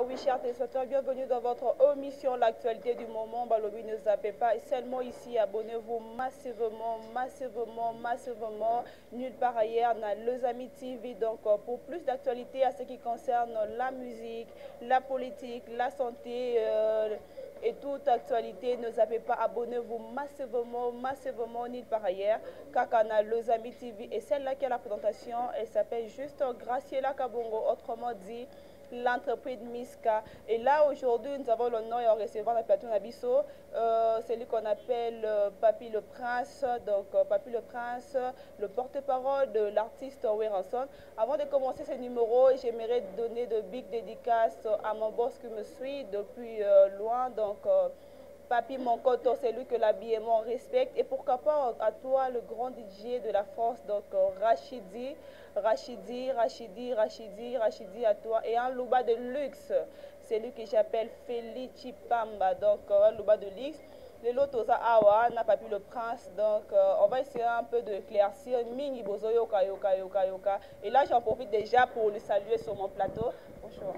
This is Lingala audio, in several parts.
oui, chers téléspectateurs, bienvenue dans votre émission L'actualité du moment. Balobi, ne zappez pas. Seulement ici, abonnez-vous massivement, massivement, massivement. Nulle part ailleurs, dans Les Amis TV. Donc, pour plus d'actualités à ce qui concerne la musique, la politique, la santé et toute actualité, ne zappez pas. Abonnez-vous massivement, massivement, nulle part ailleurs. Car on a Les Amis TV et celle-là qui a la présentation, elle s'appelle juste Graciela Kabongo, autrement dit l'entreprise Miska. Et là aujourd'hui nous avons l'honneur de recevoir la plateau Nabiso, celui qu'on appelle Papy le Prince. Donc Papy le Prince, le porte-parole de l'artiste Weranson. Avant de commencer ce numéro, j'aimerais donner de big dédicaces à mon boss qui me suit depuis loin. Donc Papy Monkoto, c'est lui que l'habillement respecte. Et pourquoi pas à toi, le grand DJ de la France, donc Rachidi à toi. Et un louba de luxe, c'est lui que j'appelle Felici Pamba. Donc un louba de luxe. Les lotos à Awa, n'a pas pu le prince. Donc on va essayer un peu de éclaircir. Mingi Bozo Yoka Yoka Yoka Yoka. Et là j'en profite déjà pour le saluer sur mon plateau. Bonjour.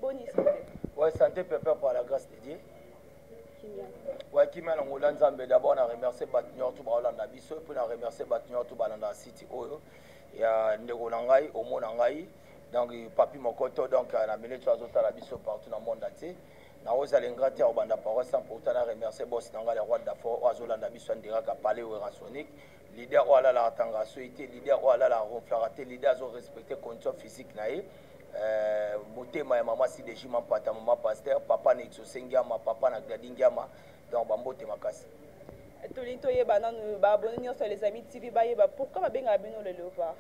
Boni santé. Ouais, santé pépère par la grâce de Dieu. Ouais, qui m'a l'Angolanzambe d'abord, on a remercié Batnior tout Balanda Bisso, puis on a remercié Batnior tout Balanda City Oyo. Il y a Ndego Nangai, Omo Nangai, donc Papi Mokoto, donc on a mené trois autres à la Bisso partout dans le monde entier. Na oza lengrate au banda paroisse sans pourtant on a remercié Boss Nanga le roi d'Afro, Oazolanda Bisso Ndira qui a parlé au Ransonic, leader ou à la Tanga Soité, leader ou à la Ronflarate, leader ont respecté condition physique naïe. Motema ya mama si deji mampata mama pasteur papa na Itsosengiama papa na Gladingiama donc bambote makasi Tolito yeba nanu ba abonné sur Les Amis TV ba yeba pourquoi ba benga bino le léopard.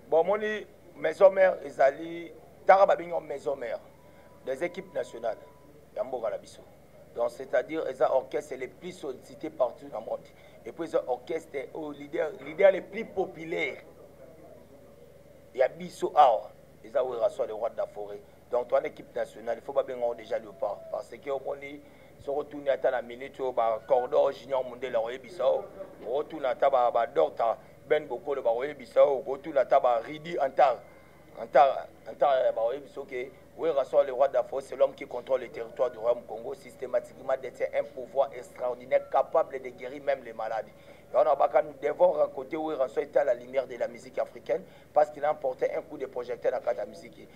Bon moni maison mère ezali tara ba benga maison mère des équipes nationales ya mboka na biso. Donc c'est-à-dire les orchestres les plus sollicités partout dans le monde et puis les orchestres aux leaders les plus populaires. Il y a Bisso Awa, les Aouérasois, le roi de la forêt. Donc, toi, l'équipe nationale, il ne faut pas bien déjà le pas. Parce que au moins, se retourner à la minute, Cordor, Junior Mondé, la Roye Bissau, retourne à Taba, Docta, Ben Boko, le Baroye Bissau, retourne à Taba, Ridi, Antar, Baroye Bissau, qui Ouérasois, le roi de la forêt, c'est l'homme qui contrôle le territoire du Royaume Congo, systématiquement détient un pouvoir extraordinaire, capable de guérir même les maladies. Nous devons rencontrer Ouéranson était à la lumière de la musique africaine parce qu'il a emporté un coup de projecteur dans la musique.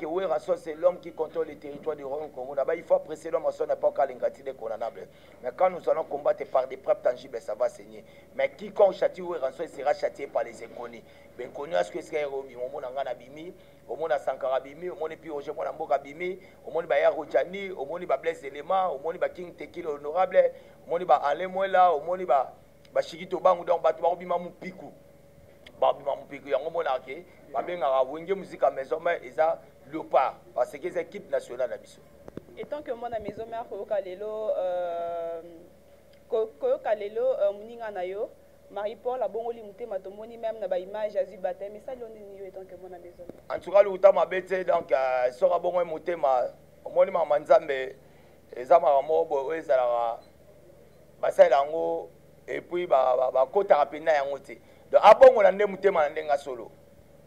Ouéranson c'est l'homme qui contrôle le territoire du Royaume Congo. Il faut apprécier l'homme à son époque à l'ingratitude condamnable. Mais quand nous allons combattre par des preuves tangibles, ça va saigner. Mais quiconque châtie Ouéranson sera châtié par les inconnus. Les inconnus, est-ce que c'est au Mona Bimi, au Mona Sankara Bimi, au Mona Piroje Mona Mboka Bimi, au Mona Baya Rochani, au Mona Blaise Elema, au Mona King Tekil Honorable, au Mona Alemoela, au Mona Bashikito bangu donc batu babima mupiku yango mona ke babengaka wenge musique à maison mais eza léopard parce que c'est équipe nationale na biso et tant que mon maison mère koyoka lelo muninga na yo Marie-Paul abongoli mutema tomoni même na ba image azu baptême mais ça loni ni yo et tant que mon maison en tout cas le utama bete donc sora bongo mutema omoni mama nzambe eza maramo bo ezala basala ngo et puis kota rapina yango te donc abongo na ndemu te mandenga solo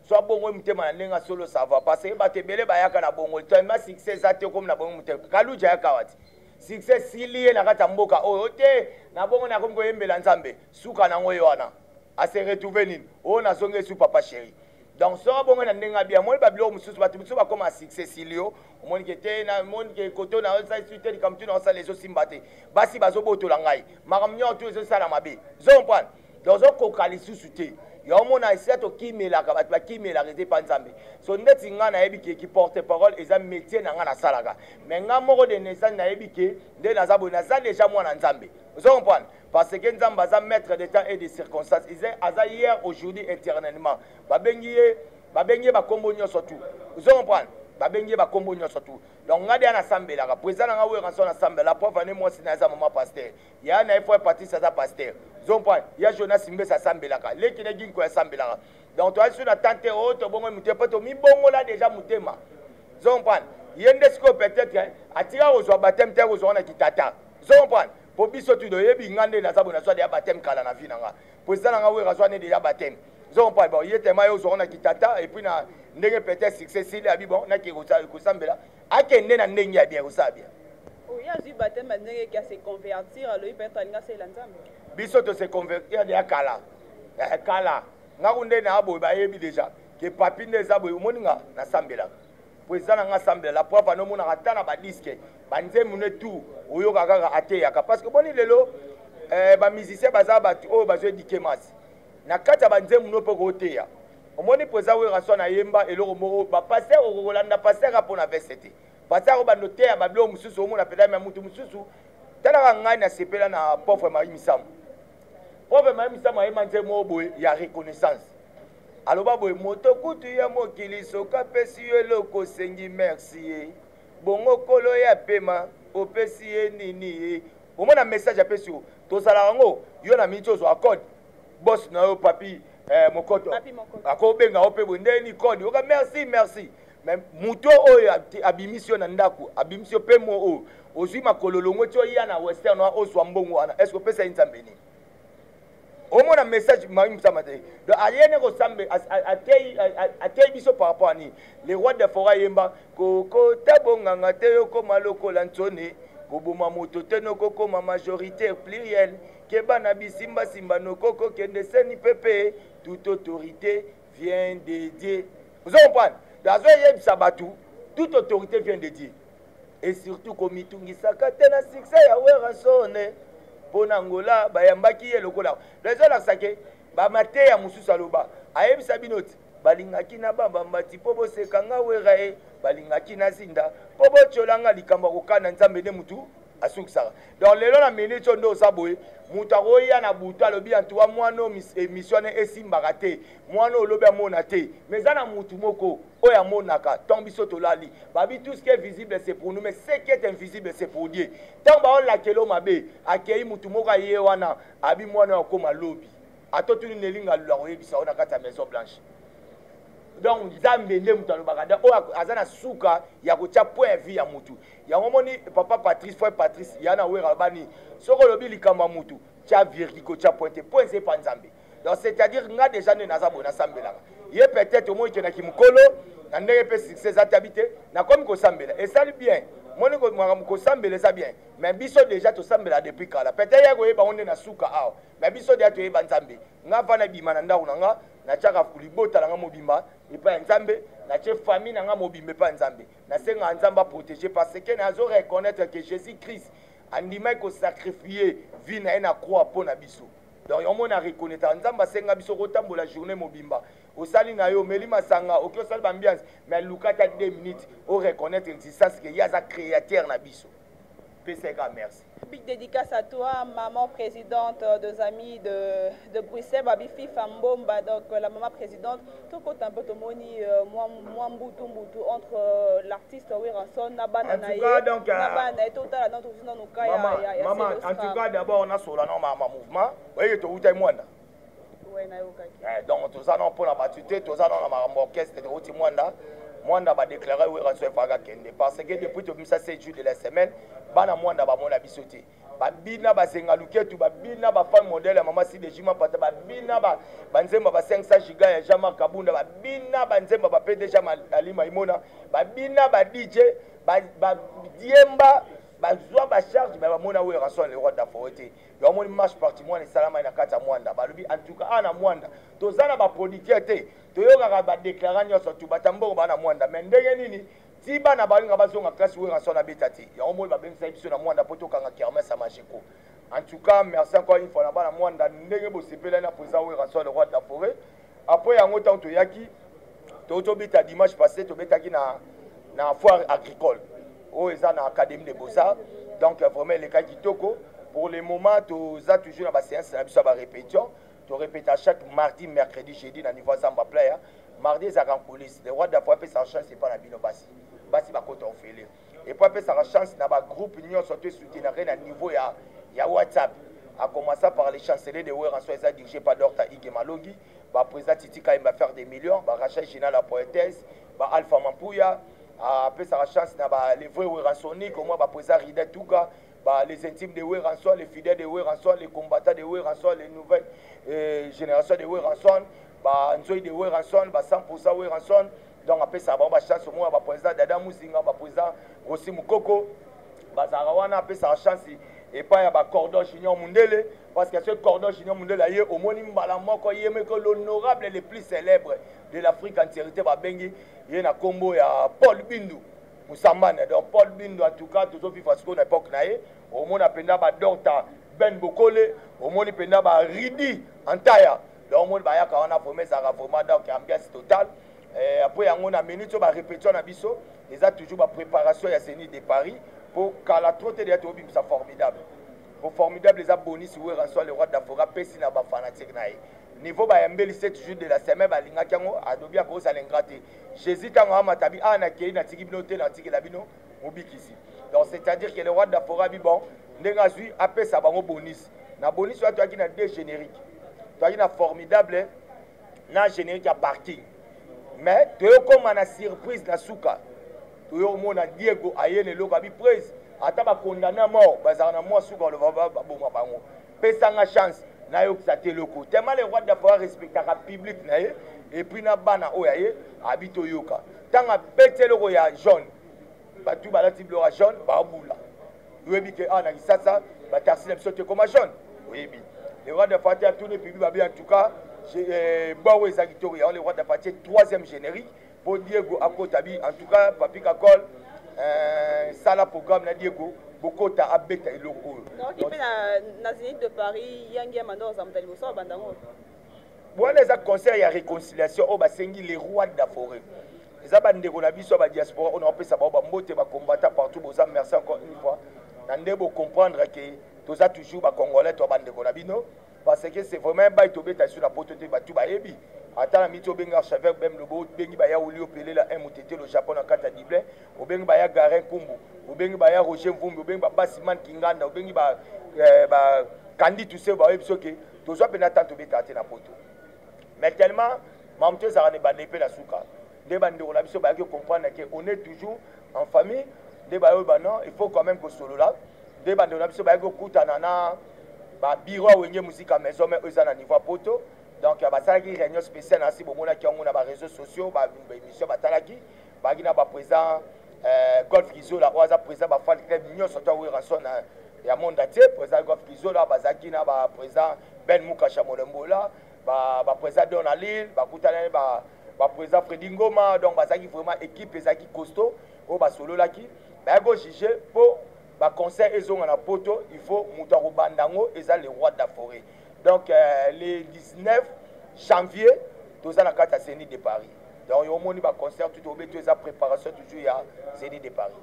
so abongo mutema na ndenga solo ça va parce que batebele bayaka na bongo to ma succès ate comme na bongo mutema kaluja yaka wati succès silié na kata mboka oyo te na bongo na komko yembela nzambe suka nango yoana a se retrouver nini o na zonge su papa chéri donc so abongo na ndenga bia moi babilo mususu batu mususu ba comme succès silio omoni ke te na moni ke koto na sa suite comme tu na sa les osimbate basi bazoboto la ngai makamnyo tu zo sala mabe zo comprendre donc zo kokali susu te yo mona essaie to kimela ka ba kimela rete pa nzambe so ndeti nga na yebi ki porte parole eza métier na nga na salaka mais nga moko de naissance na yebi ke nde na zabo na za déjà moi na nzambe zo comprendre parce que nzambe aza maître de temps et de circonstances ils aza hier aujourd'hui éternellement babengi ba kombo nyonso tout zo comprendre babengi ba kombo nyonso tout donc ngade ana sambela ka président nga Ouéranson na sambela pour venir moi sina za maman pasteur ya na ifo parti ça pasteur zompa ya Jonas Mbesa sambela ka leki na ginko ya sambela ka donc toi sur la tante auto bongo mutepa to mi bongo là déjà mutema zompa yende sko peut-être atira aux baptême te aux on a kitata zompa po biso tu doyebi ngande na sabo na soit ya baptême kala na vie nanga président nanga wera soit ne déjà baptême zo on pas bon yete mayo zo na kitata et puis na ndenge peut-être succès sile abi bon na ki ko sambela akende na ndenge ya bien ko sabia oui azu baptême ndenge ki a se convertir lui peut être alinga se lanzambe biso to se convertir de kala kala ngakunde na abo ba yebi déjà que papi ne za boy moninga na sambela président nanga sambela la preuve no mona katana ba disque banze mune tout oyo kaka ateyaka parce que boni lelo ba musicien baza batu o bazo éduquer mas na kata banze muno pe ko teya omoni président we raso na yemba eloko moko ba passer o kolanda passer pour na VCT passer ko banoter ya bablo mususu omona peda ma mutu mususu tala ngai na sepela na pauvre Marie Misamu ayema mo boye ya reconnaissance aloba boye moto kutu ya mokili soka pesi yo eloko sengi merci bongo kolo ya pema opesi ye nini omona message apesi yo tozala yango yo na miti ozwa code boss na yo papi mokoto akobenga ope boye ndeni code oka merci mais muto oyo abimisi yo na ndako abimisi yo pe mo oyo ozwi makololongo ti oya na western ozwa mbongo wana est ce que opesa ye nzambe nini omona message Marie Msama te donc ayene ko sambe atei biso par rapport à ni les rois de forêt yemba koko tabonganga te yoko maloko lantone koboma moto te no koko ma majorité plurielle keba na bisimba simba no koko kende seni pepe toute autorité vient de Dieu vous comprenez dans un sabatu toute autorité vient de Dieu et surtout komitungisaka te na succès ya wera sone pona ngola bayambaki ye lokola lezo la sake ba mateya mususu aloba ayebisa binoti balingaki na bambambati po bosekanga wera e balingaki na zinda po bocholanga likambo kokana nzambe nde mutu asukisaka donc lelo na minute oyo nde osaboye mutu akoya na butu alobi antuwa mwana émission esimbaka te mwana olobi amona te mais eza na mutu moko oyo amonaka ntango biso tolali babi tout ce qui est visible c'est pour nous mais ce qui est invisible c'est pour Dieu ntango baolakelo mabe akei mutu moko aye wana abi mwana oyo akoma lobi atotuni nelinga lula koyebisa oyo na kati ya maison blanche donc nzambe nde mutu alobaka da oyo aza na suka ya kotia point vie ya mutu yango moni papa Patrice frère Patrice ya na wera bani soko olobi likambo ya mutu tia virgule kotia point te point c'est pas nzambe donc c'est-à-dire nga déjà nde naza boye nasambelaka ye peut-être omoi ekendaki mokolo na ndenge mpe succès eza tabi te nakomi kosambela esali bien moni kosambela eza bien mais biso déjà tosambela depuis kala peut-être ye koyeba ngo nde na suka awa mais biso deja toyeba nzambe nga mpa na bima na ndako na nga natiaka libota na nga mobimba epai ya nzambe natie famille na nga mobimba epai ya nzambe nasenga nzambe aprotéger parce que nazo reconnaître que Jésus Christ andimaki kosacrifie vie na ye na croix mpo na biso donc yomo na reconnaître nzambe asenga biso kotambola journée mobimba osali na yo omeli masanga oki osali bambiance mais lukata 2 minutes o reconnaître existence que ye aza créateur na biso peseka merci. Big dédicace à toi, maman présidente des amis de Bruxelles, Babi Fifa Mbomba, donc la maman présidente. Tout côté un peu de moni, moi mboutou entre l'artiste Weranson, Nabana Naye, Nabana et total dans tout dans nos cas. Maman, en tout cas d'abord on a sur la norme à mouvement. Voyez tu où mwanda. Ouais na yoka. Donc tout ça non pour la batute, tout ça dans la orchestre de Oti Mwanda. Mwanda va déclarer Weranson Faga Kende parce que depuis tout ça 7 jours de la semaine bana mwanda ba mona bisote babina basenga luketu babina ba femme modèle ya mama si de jima pata babina ba banzemba ba 500 giga ya Jean-Marc Kabunda babina banzemba ba PDG Alima Imona babina ba DJ ba diemba bazwa ba charge ba mona we rason le roi d'Afroté yo moni marche parti mwana salama na kata mwanda balobi en tout cas ana mwanda tozana ba producteur te toyoka ba déclarer nyoso tu batambo bana mwanda mais ndenge nini si bana balinga bazonga classe we rason na betati ya moni ba bengisa biso na mwanda poto kanga kermesse à Majiko en tout cas merci encore une fois na bana mwanda ndenge bo sepela na président we rason le roi d'Afroté après yango tanto yaki to beta dimanche passé to betaki na foire agricole au eza na académie de Beaux-Arts donc vraiment les cas kitoko pour le moment to za toujours na ba séance na biso ba répétition to répète à chaque mardi mercredi jeudi na niveau Zamba Playa mardi za en police le roi d'Afrique sa chance c'est pas na bino basi ba kota ofele et puis sa chance na ba groupe union surtout soutenir na niveau ya WhatsApp a commencé par les chanceliers de Weranson ça dirigé par Dr Ige Malogi ba président Titi Kaimba faire des millions ba Rachel Gina la poétesse ba Alpha Mampuya après sa chance na ba les vrais Weransoniques comme moi ba président Rida Touga les intimes de Weranson, les fidèles de Weranson, les combattants de Weranson, les nouvelles générations de Weranson, Nzoï de Weranson, 100% Weranson. Donc après ça, on va chance au moins le président Dada Mouzinga, le président Rossi Moukoko, Bazarawana, après ça chance et pas il y a cordon Junior Mundele, parce que ce cordon Junior Mundele, il y a au moins l'honorable et le plus célèbre de l'Afrique entièrement, il y a un combo, il y a Paul Bindu. Moussambane, donc Paul Bindu en tout cas, toujours vivre parce qu'on époque naïe, au moins il y a Dorta Ben Bokole, au moins il y a Ridi Antaya, donc au moins il y a formé ça vraiment donc ambiance totale. Après, on a minute sur répétition à Bisso, ils ont toujours la préparation à Zénith de Paris pour qu'à la trotte de Atobi, c'est formidable. Pour formidable, les abonnés sur le roi d'Afora, Pessina fanatique. Niveau Bayambeli, c'est toujours de la semaine, Balinga Kango, Adobe à cause à l'ingraté. J'hésite à Matabi, à Nakei, Natigibinote, Natigilabino, Mobikisi. Donc c'est-à-dire que le roi d'Afora, bon, Nengazui, après ça va au bonus. Na bonus, tu as deux génériques. Tu as une formidable, na générique à parking. Mais tu as comme une surprise na souka. Tu as au moins Diego Ayene Lokabi prise. Ata ba condamné à mort, bazana moi souka le va bon bango. Pesanga chance na yo ça te loko. Tellement le roi d'Afrique respecte la public na et puis na bana oyaye habito yoka. Tanga bete le roya jaune. Ba tu ba la tible jaune ba boula. Webi ke ana kisasa ba taxi sote comme jaune. Webi. Le roi d'Afrique a tourné public ba bien en tout cas. Bawe Zagitoria, on le roi d'Apache, troisième générique pour Diego Akotabi. En tout cas, Papi Kakol, ça la programme na Diego, beaucoup ta abeta et loko. Donc, il y a Zénith de Paris, Yangi Mando, Zamdali, Bosso, Bandango. Bon, les conseils, il y a réconciliation, on va sengi les rois de la forêt. Les abandés, on a vu sur la diaspora, on a appelé ça, on va monter, on va combattre partout, merci encore une fois. On doit comprendre que tout ça toujours, les Congolais, on va bandé, parce que c'est vraiment un bail tobé sur la pote de Batou Bayebi. Attends, la mito benga cheveux même le beau bengi baya ou lieu pelé la MOTT le Japon en kata dible, au bengi baya Garin Kumbu, au bengi baya Roger Vumbi, au bengi baba Siman Kinganda, au bengi ba Kandi tout ça, ba ebisoke, tout ça penata tobé taté na poto. Mais tellement, mamto ça ne bandé pe la souka. Des bandé on a biso ba comprendre que on est toujours en famille, des ba non, il faut quand même que solo là, des bandé on a biso ba kutanana bureau où musique à maison mais eux à niveau poto donc il y a une réunion spéciale ainsi bon qui ont na réseaux sociaux émission batalaki bagina ba président Golf Kizo la oaza président ba fan club union surtout où ranson ya monde entier président Golf Kizo la bazaki na ba président Ben Mukasha Molembola ba président Donalil ba kutana ba président Freddy Ngoma donc bazaki vraiment équipe ezaki costaud au ba solo laki ba go juger pour ba conseil ezonga na poto il faut mutaro bandango eza le roi de la forêt donc le 19 janvier tous na kata Zénith de Paris donc yo moni ba concert tout au beto eza préparation toujours ya Zénith de Paris.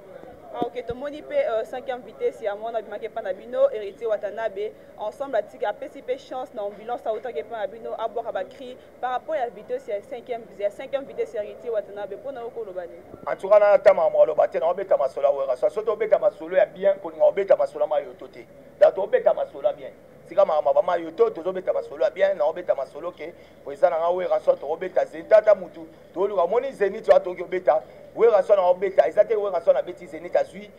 Ah, ok, to moni pe 5e vitesse ya mona bimake panabino héritier Watanabe ensemble a tika PCP chance na ambulance à autant que panabino à boire ba cri par rapport à vitesse ya 5e vitesse héritier Watanabe pour na ko lobani. En tout cas na tama mo lobate na obeta masola wera so to obeta masolo ya bien ko na obeta masola ma yotote da to obeta masola bien sika mama yoto to obeta masolo bien na obeta masolo ke président na wera so to obeta zentata mutu to luka moni Zénith to atongi obeta wera so na obeta ezate wera so na beti Zénith azui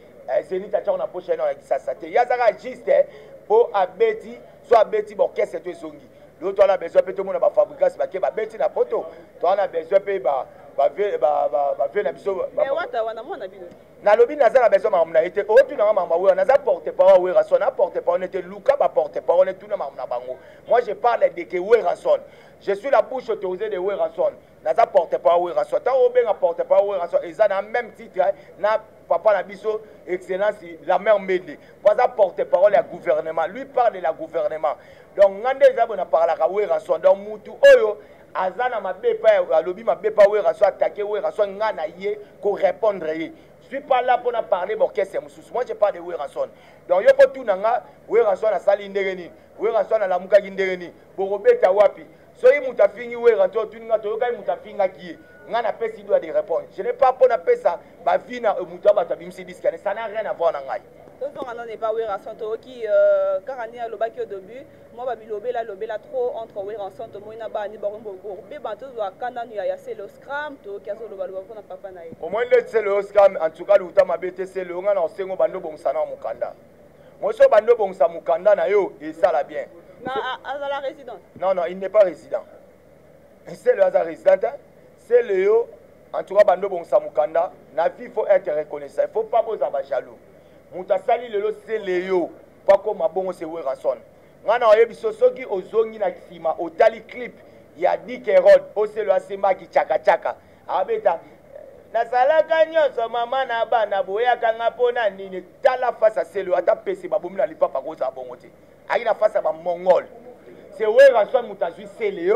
Zénith a na prochaine na kisasa te yazaka juste pour abeti so abeti bon qu'est-ce que songi l'autre on a besoin peut tout monde ba fabricants ba ke ba beti na poto to on a besoin pe ba na biso mais wata wana mona bino na lobi naza na besoin mamna été otu na mama we naza porte parole we rason na porte parole était Luka ba porte parole tout na mamna bango moi je parle de que we rason je suis la bouche autorisée de we rason naza porte parole we rason ta obenga porte parole we rason eza na même titre na papa na biso excellence la mère Mende baza porte parole ya gouvernement lui parle de la gouvernement donc ngande eza bona parla ka we rason donc mutu oyo azana mabepa alobi mabepa we rason attaquer we rason ngana ye ko répondre ye. Je ne suis pas là pour parler d'orchestre. Moi, je parle de Weranson. Donc, il y a tout le monde. Weranson a sali ndereni. Weranson a la muka ndereni. Borobeta wapi. Soyez moutafingi Weranson. Tu n'as pas moutafinga qui est. Ngana pesi doit de répondre. Je n'ai pas pour appeler ça. Ma vie n'a moutaba tabimsi disque. Ça n'a rien à voir avec ngai. Donc, on n'est pas Weranson qui carani à l'obaki au début. Moi, lobela trop entre Weranson to moina ba ni barumbo be bantu wa kananu ya c'est le scram to kazo lobalo na papa na ye. Au moins c'est le scram en tout cas l'utama bete c'est le ngana osengo bando bomsana mukanda. Moso bando bongisa mukanda na yo et ça la bien. À la résidence. Non, il n'est pas résident. C'est le hasard résident. C'est le yo. En tout cas, bando bongisa mukanda. Na vie, il faut être reconnaissant. Il ne faut pas poser à jaloux. Mouta sali le lo c'est le yo. Pas comme bon c'est où ranson. Ngana oyebi sosoki ozongi na kisima otali clip. Il y a 10 Kerod. O c'est le asema qui chaka chaka. Abeta. Nasalaka nyonso mama na bana boyaka ngapona nini tala face à celle ata pese babomi na lipa pa koza bongote aki na face à ba mongol c'est ouais rançon mutazui seleo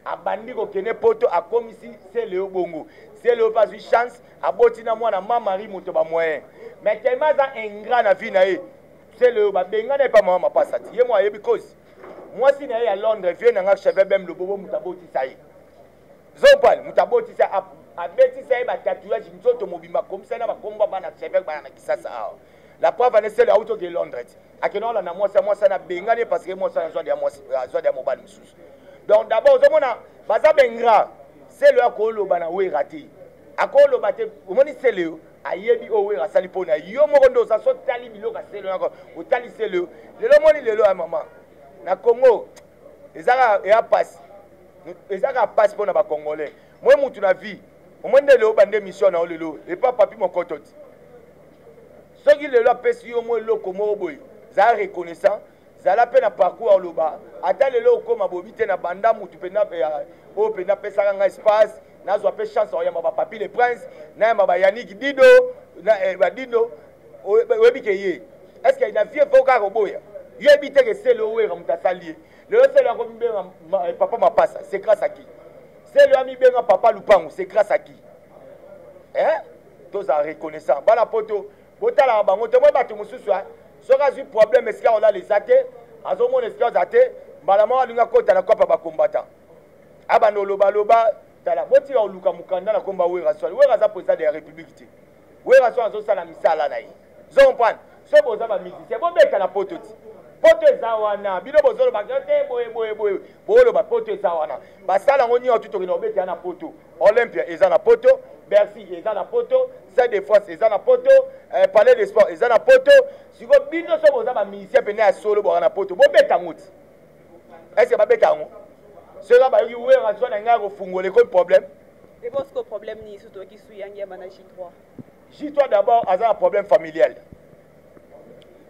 abandi ko kene poto akomisi seleo bongo seleo pas une chance aboti na mwana mama Marie moto ba moyen mais tellement ça ingrat na vie na ye seleo ba benga na pa mama pasati ye moi because moi si na ye à Londres vient na cheveux bem le bobo mutaboti ça y zopal mutaboti ça abeti ça ba tatouage nzoto mobimba comme ça na ba komba bana cheveux bana kisasa awa la preuve est celle auto de Londres akeno la na moi ça na bengane parce que moi ça zo de mobile msusu donc d'abord ozomona baza bengra c'est le akolo bana we raté akolo bate omoni c'est le ayebi o we rasali pona yo moko ndo ça so tali biloka c'est le o tali c'est le moni lelo à maman na Congo ezaka ya passe ezaka passe pour na ba congolais moi mutu na vie au moins de l'eau bande mission na lelo et pas papi mon cotote ce qui le pesi au moins le comme boy za reconnaissant za la peine à parcours le bas ata lelo comme abobite na banda mutu pena o pena pesa nga espace na zo pe chance o ya ba papi le prince na ba Yannick Dido na ba Dido webi ke ye est-ce qu'il y a vie faut ka boya yo ebite que c'est le wera mutasalier le c'est la comme papa ma passe c'est grâce à qui c'est le ami benga papa Lupango, c'est grâce à qui? Hein? Tous en reconnaissant. Bala poto, botala bango, te moi batu mususu. Ce cas du problème, est-ce qu'on a les athées? Azomon est-ce qu'on a athées? Balama lunga kota na kopa ba combattant. Abano loba loba, tala boti o luka mukanda na komba wera so. Wera za président de la République. Wera so azo sala misala na yi. Zo mpana. So boza ba musicien, bo beta na poto ti. Poto ezawana bino bozolo bakote boye bolo ba poto ezawana basala ngoni otuto kino beti na poto Olympia ezana poto Bercy ezana poto Stade de France ezana poto Palais des Sports ezana poto siko bino so boza ba musicien pene ya solo bo na poto bo beta ngoti est-ce ba beta ngo cela ba yi we raso na ngaro fungole ko problème et parce que problème ni surtout qui suit yangi mana J3 d'abord a un problème familial.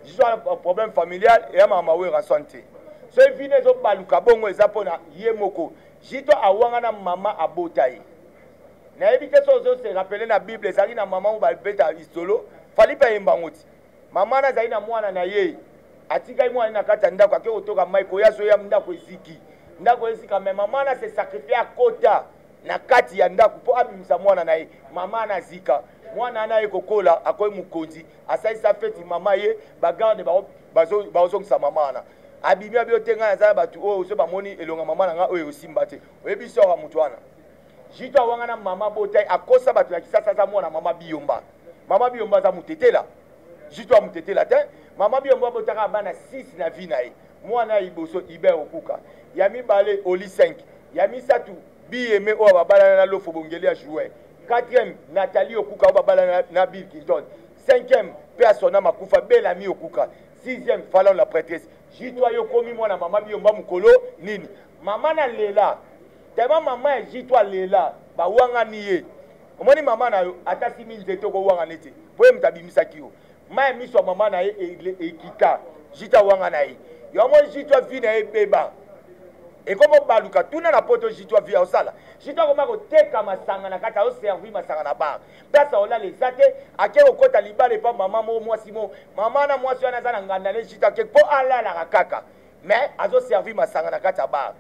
J'ai un problème familial et ma maman est en santé. Ce qui vient de baluka bongo ezapona yemoko. J'ai toi a wangana maman a botaye. Na éviter ça se rappeler na Bible ça dit na maman ou balbeta istolo. Fali pa yembangoti. Maman na zaina mwana na ye. Atika mwana na kata ndako ake otoka maiko yaso ya ndako eziki. Ndako ezika mais maman na se sacrifier à kota na kati ya ndako po abimisa mwana na ye. Maman na zika. Mwana na ekokola akoyi mukonzi asaisa feti mama ye bagarde bazo sa mama na abimi abi otenga za batu o so bamoni elonga mama na nga oyo osimba te oyebi sora mutu wana jito wanga na mama botai akosa batu ya kisasa za mwana mama biyomba za mutetela jito amutetela te mama biyomba botaka bana 6 na vie na ye mwana iboso iber okuka ya mibale oli 5 ya misatu bieme o babala na lofo bongeli ya jouer. 4e, Nathalie Okuka Obabala na Bill Clinton. 5e, Persona Makufa Bellamy Okuka. 6e, Fallon la prêtresse. Jitwa yokomi mwana mama biyomba mukolo nini. Mama na lela. Tellement mama e jitwa lela. Ba wanga niye. Omoni mama na yo atasi minzeto ko wanga nete. Boye mtabimisa kiyo. Ma miswa mama na ekita. Jita wanga na ye. Yo mo jitwa vina e beba. Et comme on baluka, tout na poto jitwa via au sala. Jitwa koma ko teka masanga na kata o servir masanga na bar. Pesa ola les ate, ake o kota libale pa maman mo mwasi mo. Maman na mwasi wana zana nganda ne jitwa ke po ala la kaka. Mais azo servir masanga na kata bar.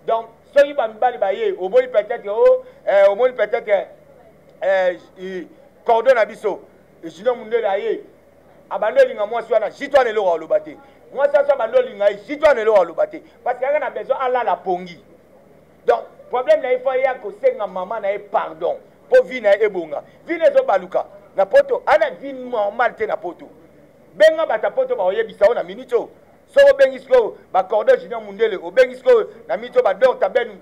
Donc ceux qui bambali ba ye, au moins peut-être au moins peut-être cordon abiso. Et sinon mundela ye. Abando linga mwasi wana jitwa ne lo lobate. Moi, ça, ça, je dois ne le battre. Parce qu'il y a besoin de la pongi. Donc, le problème, il faut que maman ait pardon. Pour vivre et bonga. Vivre les baluka. Na poto, ana vie normale te na poto. Benga bata poto ba oyebisa na minito. So bengisko ba cordon junior mundele, o bengisko na minito ba dor taben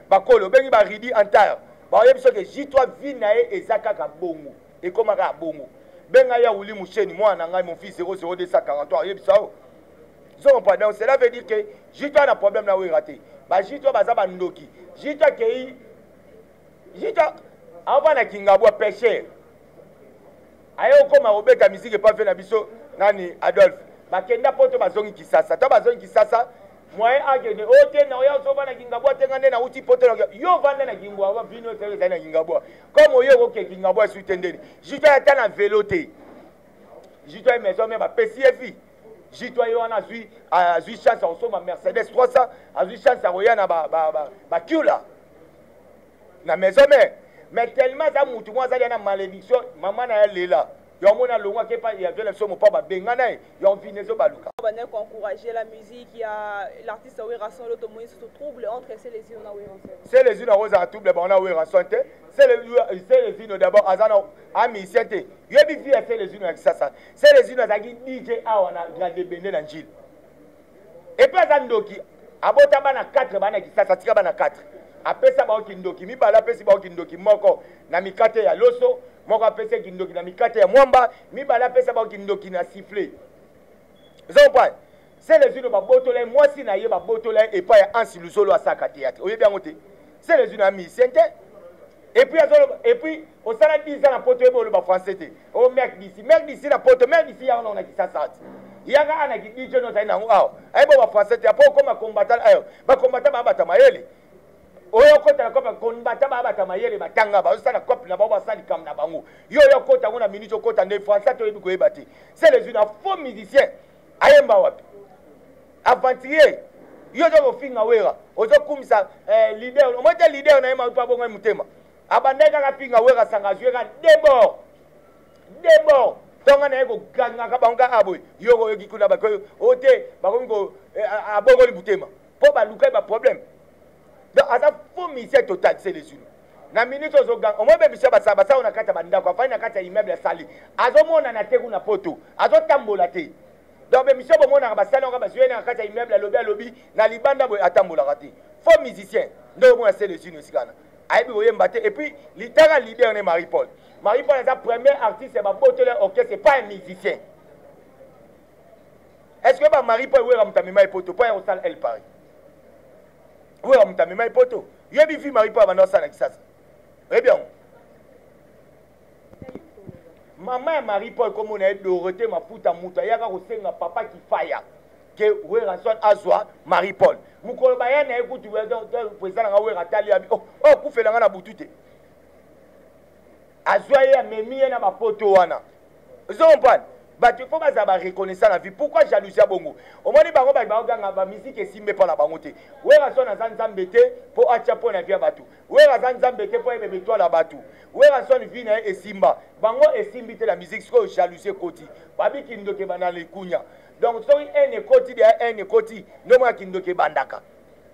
ba kolo, bengi ba ridi entire. Ba oyebisa que J3 vie na ezaka ka bongo. Et comment ka bongo. benga ya wuli musheni moi na ngai mon fils 00243 yebisao zo pas donc cela veut dire que jitwa na problème na raté ba jitwa baza ba ndoki jitwa kei jitwa avant na kingabwa pêcheur ayo koma obeta musique pas fait na biso nani Adolphe bakenda poto bazongi kisasa to bazongi kisasa moyen agene ote na oya so bana kingabwa tengande na uti poto yo vanda na kingabwa vino tere na kingabwa comme oyo ko kingabwa suitendeni jitwa ata na vélo te jitwa maison mais ba PCF jitwa yo na zui chance on soma Mercedes 300 a zui chance roya na ba Kula na maison mais tellement ça mutu moi ça na malédiction maman na elle là yo mona longwa ke pa ya vele so mo pa ba bengana yo vinezo baluka on a encourager la musique il y a l'artiste Werason l'autre moyen se trouble entre c'est les unes na Werason c'est les unes à trouble on a Werason c'est les unes d'abord azana ami siete yebi fi c'est les unes ça c'est les unes za DJ a on a grande bende na njil et puis azandoki abota bana 4 bana kisasa tika bana 4 apesa ba okindoki mibala pesi ba okindoki moko na mikate ya loso moko apesa kindoki na mikate ya mwamba mibala pesa ba okindoki na sifflet vous comprenez c'est les unes ba botola moi si na ye ba botola et pas ya Ansi Luzolo à sa théâtre oye bien ngote c'est les unes amis siente et puis au sala 10 ans na poto ebo le ba français te o mec d'ici na poto mec d'ici ya on a kisasa yanga ana ki DJ no taina ngao ai bo ba français te apo comme combattant ayo ba combattant ba bata mayele oyo kota na kopa konbata ba bata mayele batanga ba osala kopi na ba basali kam na bango yo kota ngona minute kota ne français to yebi ko ebati c'est les une faux musicien ayemba wapi aventurier yo zo finga wera ozo kumisa leader o mote leader na yema pa bongo mutema abandeka ka finga wera sanga zweka debo tonga na yego ganga ka banga aboy yo yo kikuna ba ko ote ba ko abongo li mutema po ba luka ba problème. Donc, à la faux misère totale, c'est les unes. Na minute au gang, au moins, monsieur Bassa, on a kata banda, quoi, enfin, on a kata immeuble sali. Azo mon a té una poto, azo tambolate. Donc, monsieur Bomon a bassal, on a bassé, on a kata immeuble, lobby, na libanda, a tambolate. Faux musicien, non, moi, c'est les unes aussi. Aïe, vous voyez, et puis, littéral leader, on est Marie-Paul. Marie-Paul est la première artiste, c'est ma botte, ok, c'est pas un musicien. Est-ce que Marie-Paul, oui, on t'a mis ma poto, pas un salle, elle parie. Oui, on t'a mis ma poto. Il y a des filles Marie-Paul, maintenant, ça, eh bien. Maman Marie-Paul, comme on a Dorothée, ma puta mouta, il y a un papa qui faille. Que Werason Azwa, Marie-Paul. Moukolo Bayan, écoute, tu veux le président de Weratali. Oh, vous faites la boutute. Azwa, il y a mis un poto. Vous comprenez? Il faut reconnaître la vie. Pourquoi jalousie à Bongo? Au moins, la musique est simée par la bangote. Où est la zone à Zambété pour Achapo na via Batu? Où est la zone Zambété pour aimer toi la Batu? Où est la zone Vina et Simba? Bango et Simbité la musique, c'est jalousie Koti. Babi Kindoke Banale Kounya. Donc, si un Koti, un Koti, non, moi Kindoke Bandaka.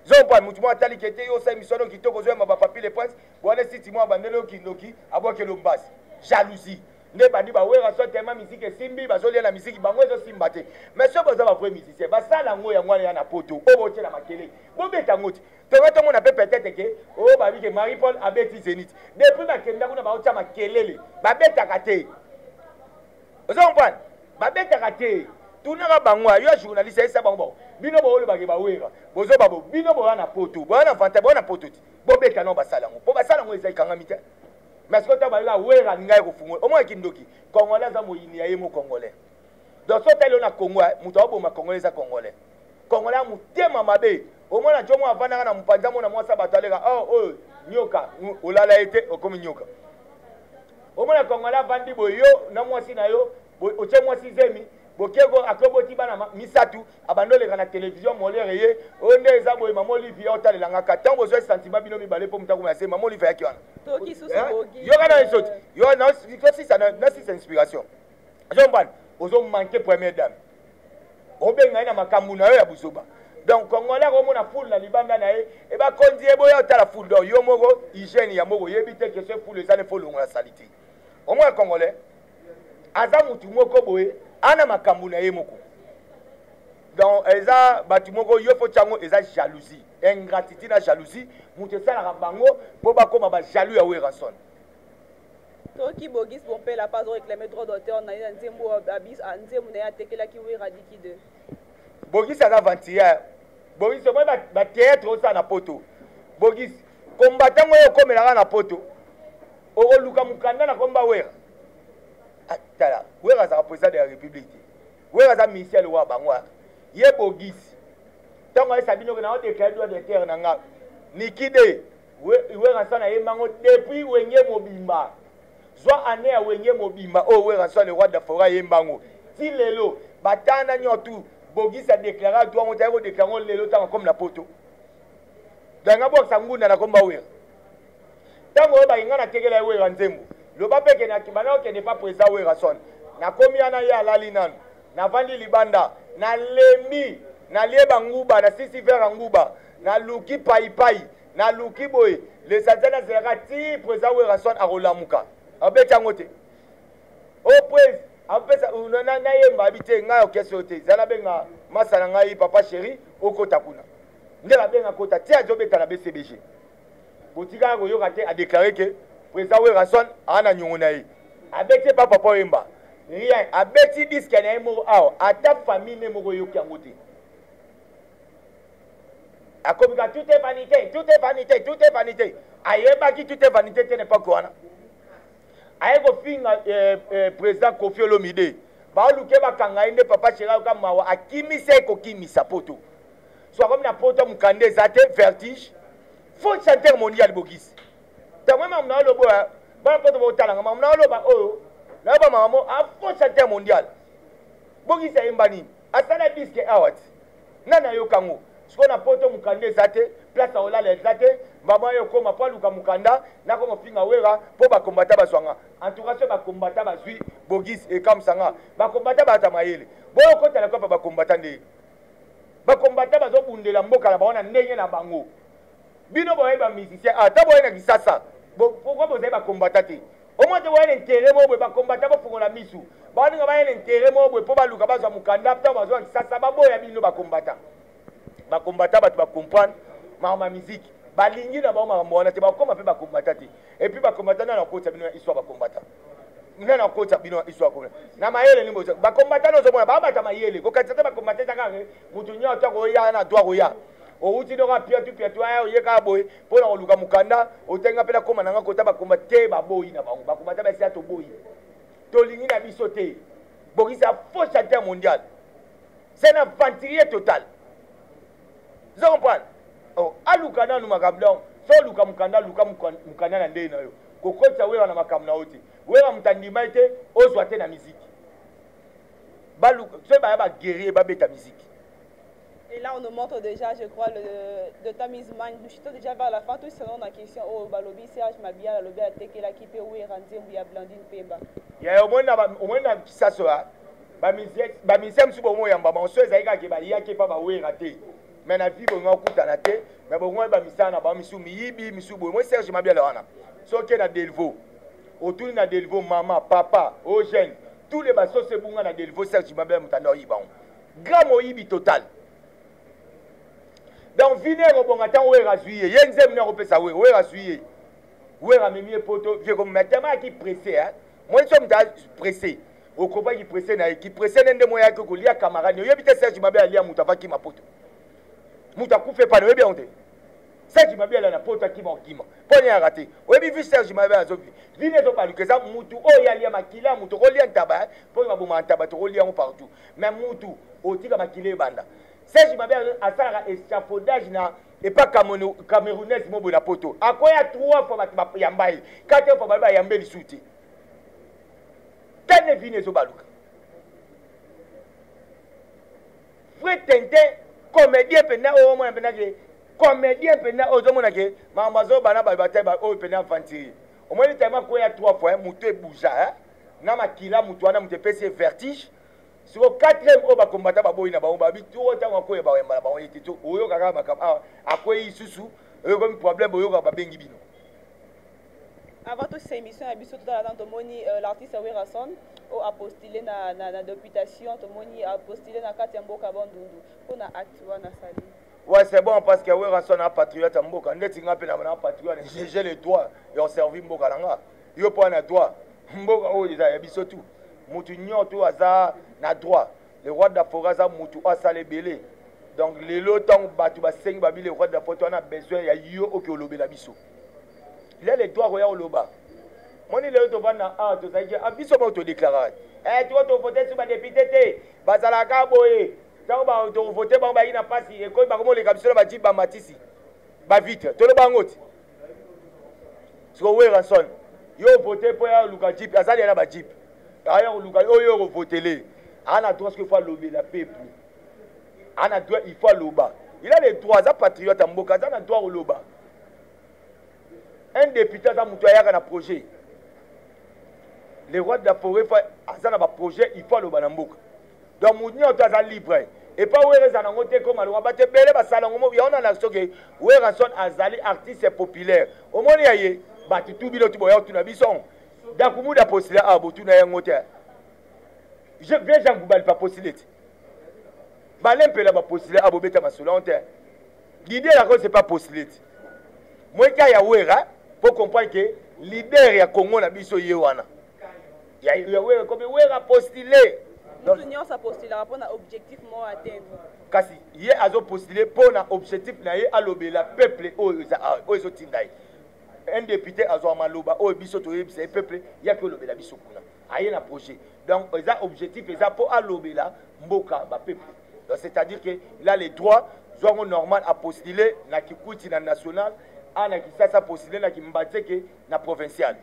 Zon pas, moutou tali qui était au sein de qui t'a besoin de ma papi les princes. Voilà, si tu m'as abandonné Kindoki, à boire que l'on basse. Jalousie. Ne bandi ba wera so tellement musique simbi ba zolia la musique bango zo simbate mais so boza ba vrai musicien ba sala ngo ya ngwana ya na poto o boche na makele bo beta ngoti to ngato mona pe peut-être que o ba bi ke Marie-Paul abeti Zénith depuis ba kenda kuna ba ocha makelele ba beta kate ozo mpana ba beta kate tuna ka bangwa yo journaliste esa bango bino bo lo ba ke ba wera bozo babo bino bo na poto bo na fanta bo na poto bo beta no ba sala ngo po ba sala ngo eza ikanga mite. Mais ce que tu as dit, wera ngai ko fungo. Au moins kindoki. Congolais za moyini ya yemo congolais. Donc so telo na Congo, muto abo ma congolais za congolais. Congolais mutema mabe. Au moins na jomo avana na mpanza mo na mwasa batalega. Oh nyoka, olala ete okomi nyoka. Au moins na congolais vandi boyo na mwasi na yo, oche mwasi zemi. Bokego akoboti bana misatu abandole kana télévision molere ye onde eza boye mama Olivia otalela ka tango zo sentiment bino mibale po mutako ya se mama Olivia yaki wana toki susu bogi yo kana esoti yo na si ça na si inspiration jomban ozo manquer première dame obenga ina makambu na yo ya busoba donc congolais ko mona foule na libanda na ye e ba kondi e boya otala foule do yo moko hygiène ya moko yebite que ce foule ça ne faut longa la salité au moins congolais aza mutu moko boye ana makambu na ye moko donc eza batumoko yo fo chango eza jalousie ingratitude na jalousie mutu sala bango po ba koma ba jaloux ya Werason soki Bogis Bompé la pas réclamé droit d'auteur na nzembo abis nzembo na ya tekela ki we radiki de Bogis a avant-hier Bogis moi ba théâtre ça na poto Bogis combattant oyo komelaka na poto okoluka mukanda na komba wera tala wera za président de la république wera za Michel wa bangwa ye Bogis tango esa bino na déclarer droit d'auteur na nga nikide wera sana ye mango depuis wenye mobimba zwa année ya wenye mobimba o wera sana le roi de forêt ye mango ti lelo batana nyotu Bogis a déclaré droit on t'a déclaré lelo tango comme na poto danga boksa ngunda na komba wera tango ba ingana tekela wera nzembo lo ba peke na kibana ke ne pas président wera son na komi ana ya lali nan na vandi libanda na lembi na lieba nguba na sisi vera nguba na luki pai na luki boy les agents zera ti président wera son a rolamuka abeta ngote o pres apesa unana na yemba habite ngayo keso te zala benga masana ngai papa chéri okota kuna ndela benga kota ti azobeta na BCBG botika ko yoka te a déclaré que président Werason ana nyongo na ye abeti papa poemba rien abeti disque na mo aw ata famille moko yoki yango te akomika tout est vanité tout est vanité tout est vanité ayeba ki tout est vanité te ne pas quoi aye ko finga président Kofi Olomide ba luke bakanga inde papa chéri ka mawa akimise ko kimisa poto soit comme na poto mukande zate vertige faut chanter mondial Bogis tamwe mamna lo boya ba poto bo talanga mamna lo ba o na ba mamo a faut chanter mondial Bogis ya imbani asala disque awat nana yo kango siko na poto mukande zate place ola le zate mama yo koma pa luka mukanda na ko finga wera po ba kombata baswanga en tout cas ba kombata bazui Bogis et comme sanga ba kombata ba tamayele boyo ko tala ko ba kombata ndi ba kombata bazo bundela mboka na baona ndenge na bango bino boye ba musicien ata boye na kisasa pourquoi boye ba kombata te au moins de boye intérêt mo boye ba kombata ba fungola misu ba ninga ba intérêt mo boye po ba luka bazwa mukanda ta bazwa kisasa ba boye bino ba kombata ba comprendre ma musique balingi na ba mona te ba koma pe ba kombata te et puis ba kombata na kota bino histoire ba kombata na kota bino histoire ko na mayele ni bozo ba kombata no zo mona ba bata mayele ko katata ba kombata ta ka mutu nya ta ko ya na doa ko ya o uti do ka pia tu ayo ye ka boy pona ko luka mukanda o tenga pela koma na kota ba kombate ba boy na ba kombata ba sia to boy to lingi na biso te Bogis a faux chanteur mondial c'est un aventurier total vous comprenez oh aluka na makamdon so luka mukanda na ndé na yo kokota wewa na makamna oti wewa mtandima ete ozwa te na musique baluka so ba guerrier ba beta musique. Et là, on nous montre déjà, je crois, de ta mise main. Nous sommes déjà vers la fin. Tout selon la question, oh, Balobi, Serge Mabia, la lobby a teke la kipe, oui, Ranzé, oui, a Blandine Pemba. Il y a au moins ça soit. Ba misem su bomo yamba ba so ezalika ke ba yake pa ba we raté. Mais na vie bongo kuta na te, mais bongo ba misana ba misu miyibi misu bomo. Moi Serge Mabia la wana. So ke na Delvaux. Autour na Delvaux maman, papa, au jeune, tous les basos se bunga na Delvaux Serge Mabia mutanda yibao. Grand moyibi total. Donc venir au bon temps où est rassué yenzem na repesa où est rassué où est ramemi poto vieux comme maintenant qui pressé hein moi je suis pressé au combat qui pressé na qui pressé n'ende moya que kolia camarade yo bité Serge Mabia alia mutava ki mapoto mutaku fait pas no bien onte Serge Mabia la na poto ki mokima poni a raté o bi vu Serge Mabia azovi vine to palu que ça mutu o ya lia makila mutu ko lia ntaba po ba boma ntaba to lia partout mais mutu o tika makile banda Serge Mabia a ça échafaudage na et pas camerounais mo bona poto akoya 3 fois ba yambai 4 fois ba yambe lisuti tane vine zo baluka frère Tintin comédien pena o mo pena ke comédien pena o zo mona ke mamazo bana ba bate ba o pena fantiri o mo ni tema koya 3 fois mutu e bouja na makila mutu ana mutu pese vertige. Sur le 4e au combattant baboy na ba bi tout autant ko e ba yamba ba yiti to oyo kaka makam akoyi isusu e comme problème oyo ka ba bengi bino. Avant toute cette émission à biso tout à l'heure tomoni l'artiste Werason a postulé na députation tomoni a postulé na kati ya mboka bandundu pona acte wana sali. Ouais, c'est bon parce que Werason a patriote mboka ndeti nga pe na patriote j'ai les droits et on servi mboka langa yo po na droit mboka oyo eza ya biso tu mutu nyonso aza na droit le roi de la forêt aza mutu asala ebele donc lelo ntango bato basengi babi le roi de la forêt wana besoin ya yo oke olobela biso il a le droit koya koloba moni lelo tovanda awa tozalaki biso moko todéclaraki tuko tovote sur badepute te bazalaka boye ntango tovote bango bayaki na mpasi ekoyi bakomoleka biso na bajipe bamatisi bavitre toloba yango te siko weranson yo vote mpo ya luka jipe azali na bajipe aya koluka oyo kovotele ana droit qu'il faut alobela peuple ana droit il faut aloba il a les droits aza patriote mboka aza na droit koloba un député aza mutu ayaka na projet les rois de la forêt aza na baprojet il faut aloba na mboka donc mutu nyonso aza libre et pas wereza nango te ko maloba bate bele basala ngo yaona na soke weranson azali artiste populaire omoni yaye bati tubilo tuboya tuna biso dakumuda postula abotuna yango te je viens Jean Goubal pas postuler balempela ba postuler abobeta masolo te l'idée là c'est pas postuler moi qui ya wera pour comprendre que leader ya Congo na biso yewana ya wera comme wera postuler donc l'union ça postuler pour un objectif mo atteindre kasi ye azo postuler pour un objectif na ye alobela peuple oyo tindai un député azo maloba oyo biso to yebisa peuple ya ko lobela biso kuna aye na projet donc eza objectif eza pour alobela mboka ba peuple donc c'est-à-dire que il a les droits zongo normal à postuler na kikuti na national ana kisasa postuler na kimbateke na provincial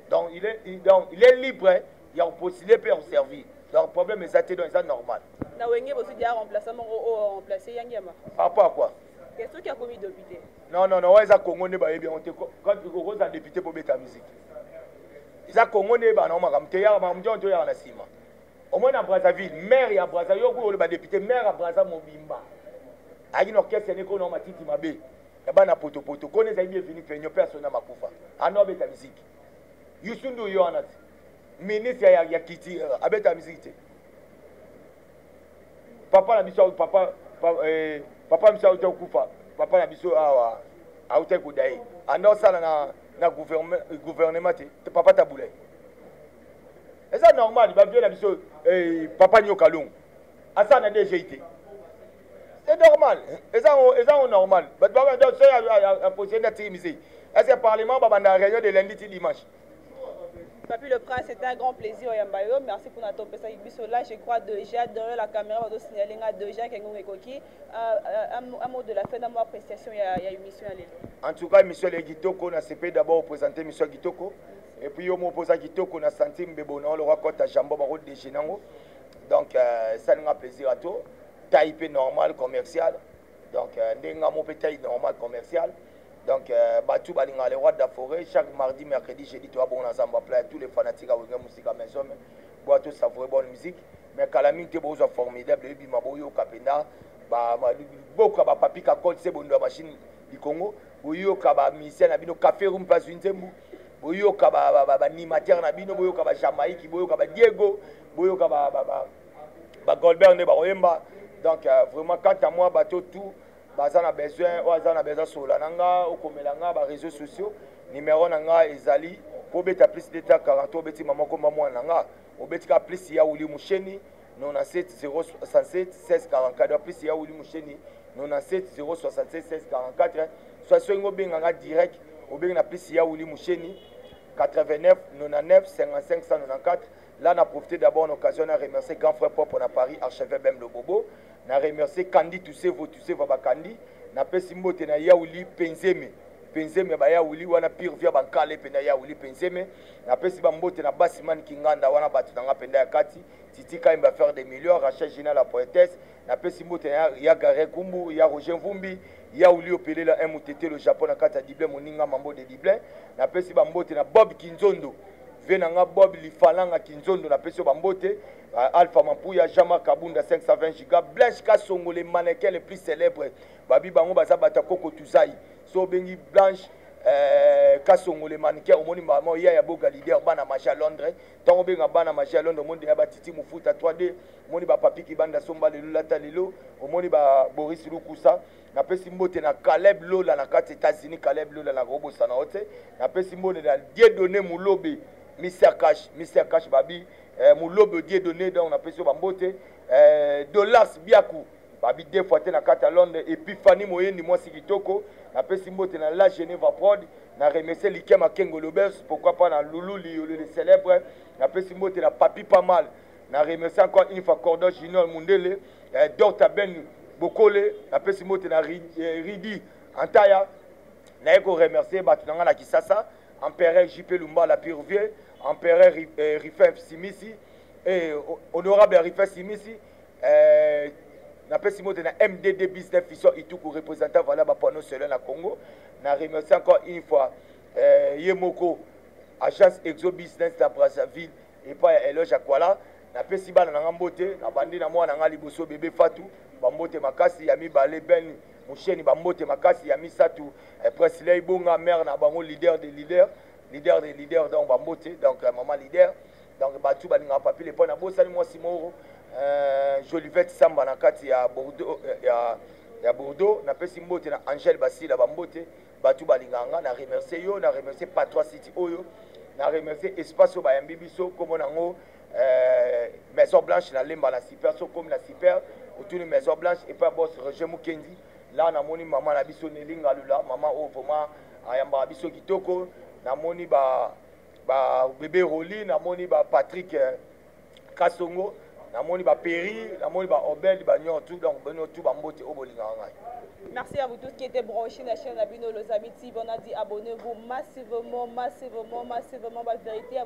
donc il est libre il a postuler pour servir donc problème est donc c'est normal na wenge bosi dia remplacement au remplacer yangema par rapport à quoi qu'est-ce qui a commis député non ouais ça Congo ne ba bien on te quand vous êtes député pour mettre la musique ça Congo ne ba non makamte ya mamjo to ya na sima au moins na Brazzaville maire ya Brazzaville yo le ba député maire à Brazzaville Mobimba ayi no orchestre ne ko no matiti mabe ya bana poto ko ne za bien venu penyo personne na makufa ano beta musique yusundu yo anat ministre ya kiti abeta musique papa na biso papa misa uta kufa papa na biso awa auta kudai ando sala na gouvernement te papa tabulai eza normal ba bien na biso papa nyoka longo asa na DGT c'est normal eza normal ba ba do so ya position na timiser est-ce que parlement ba na réunion de lundi ti dimanche. Papi le prince, c'était un grand plaisir Yambayo. Merci pour notre topé là. Je crois déjà derrière la caméra, on doit signaler déjà un mot de la fin de mon appréciation. Il y a une mission à l'île. En tout cas, monsieur le Gitoko, on a CP d'abord présenter monsieur Gitoko. Et puis, on m'a posé Gitoko, on a senti Mbébona, on le raconte à Jambo Barot de Génango. Donc, ça nous a plaisir à tout. Taille normal, commercial. Donc, on a taille normal, commercial. Donc, Batou Balinga, les rois de la forêt, chaque mardi, mercredi, jeudi, tu vas bon ensemble, tous les fanatiques à la musique à maison, boire tout savourer bonne musique. Mais Calamine, tu es formidable, et puis Maboyo, Kapena, beaucoup de papi qui compte, c'est bon de la machine du Congo, Boyo, Kaba, Missia, Nabino, Café, Room, pas une zembu, Boyo, Kaba, Nimater, Nabino, Boyo, Kaba, Jamaïque, Boyo, Kaba, Diego, Boyo, Kaba, Goldberg, Nebaroemba. Donc, vraiment, quant à moi, bateau tout. Bazana besoin sur la nanga ou comme la réseaux sociaux numéro nanga ezali pour beta plus d'état 40 beti maman comme moi nanga au betika plus ya Wuli Musheni 97 067 16 44 plus ya Wuli Musheni 97 067 16 44 soit sur ngo benga direct au benga plus ya Wuli Musheni 89 99 55 194. Là on a profité d'abord l'occasion de remercier grand frère propre à Paris archevêque Bem le Bobo. Na remercier Kandi Toussé Vaba Kandi na pesi mbote na Yaouli Penzeme ba Yaouli wana pire via bankale pe na Yaouli Penzeme na pesi ba mbote na Basiman Kinganda wana batu na penda ya kati Titi Kaimba faire des millions Rachel Gina la poétesse na pesi mbote ya Gare Kumbu ya Roger Vumbi Yaouli opelé la MTT le Japon na kata Diblin moninga mambo de Diblin na pesi ba mbote na Bob Kinzondo venanga Bob Lifalanga Kinzondo na pesi ba mbote Alpha Mampuya, Jama Kabunda 520 giga, Blanche Kassongo, les mannequins les plus célèbres, Babi Bango Bazabata Koko Tuzaï, So Bengi Blanche Kassongo, les mannequins, au monde maman, il y a Boga leader, Bana Macha Londres, tant Benga Bana Macha Londres, au monde de Batiti Moufuta 3D, au monde ba Papi Kibanda Somba, le Lulata Lilo, au monde ba Boris Lukusa, na pesi mbote na Caleb Lola na kati États-Unis, Caleb Lola na Robo Sanaote, na pesi mbote na Dieudonné Moulobe. Mr Cash babi Moulobe die donné donc on appelle ça Bambote Dolas Biakou babi deux fois na kata Londres et puis Fanny Moyendi moi Sikitoko na pesi mbote na la Geneva Prod na remercier Likia Makengo Lobers pourquoi pas na Loulou le célèbre na pesi mbote na Papi pas mal na remercier encore une fois Cordon Junior Mundele Dr Ben Bokole na pesi mbote na Ridi Antaya na eko remercier batu na Kisasa Empereur JP Lumba la pire vieux Empereur Rifef Simisi et honorable Rifef Simisi n'appelle mot de la MDD Business Fission et tout pour représentant voilà pour nous selon la Congo n'a remercié encore une fois Yemoko agence Exo Business de Brazzaville et pas Eloge Akwala n'appelle si bana na mbote na bandi na mwana nga liboso bébé Fatou bambote makasi ya mibale ben musheni bambote makasi ya misatu Presley Bonga mère na bango leader des leaders donc bambote donc maman leader donc batu balinga papi le pona bosani moi Simoro Jolivette Samba na kati ya Bordeaux ya Bordeaux na pesi mbote na Angel Basila bambote batu balinganga na remercier yo na remercier Patro City oyo na remercier espace ba yambibiso comme nango Maison Blanche na lemba na super so comme la super autour de Maison Blanche et pas boss Roger Mukendi là na moni maman na biso nelinga lula maman o vraiment ayamba biso kitoko na moni ba bébé Roli na moni ba Patrick Kasongo namoni ba Péri, namoni ba Obel, ba Nyon tout donc beno tout ba mbote au bolinga ngai. Merci à vous tous qui étaient branchés dans la chaîne Abino Los Amis. On a dit abonnez-vous massivement. La vérité,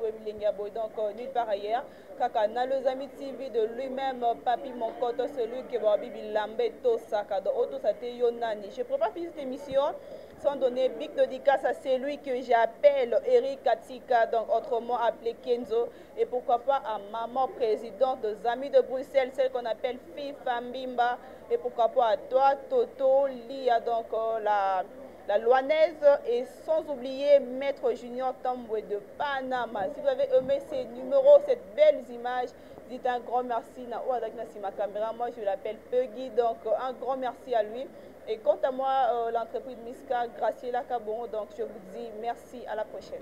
donc nulle part ailleurs. Kaka na Los Amis TV de lui-même, Papi Monkoto, celui qui va bibi lambe to saka. Donc auto ça te yonani. Je prépare cette émission sans donner big dédicace à celui que j'appelle Eric Katika, donc autrement appelé Kenzo, et pourquoi pas à maman présidente des Amis de Bruxelles, celle qu'on appelle FIFA Mbimba, et pourquoi pas à toi Toto Lia, donc la Loanaise, et sans oublier Maître Junior Tamboué de Panama. Si vous avez aimé ces numéros, cette belle image, dites un grand merci na ma caméra. Moi je l'appelle Peggy, donc un grand merci à lui. Et quant à moi, l'entreprise Miska Graciela Cabon, donc je vous dis merci, à la prochaine.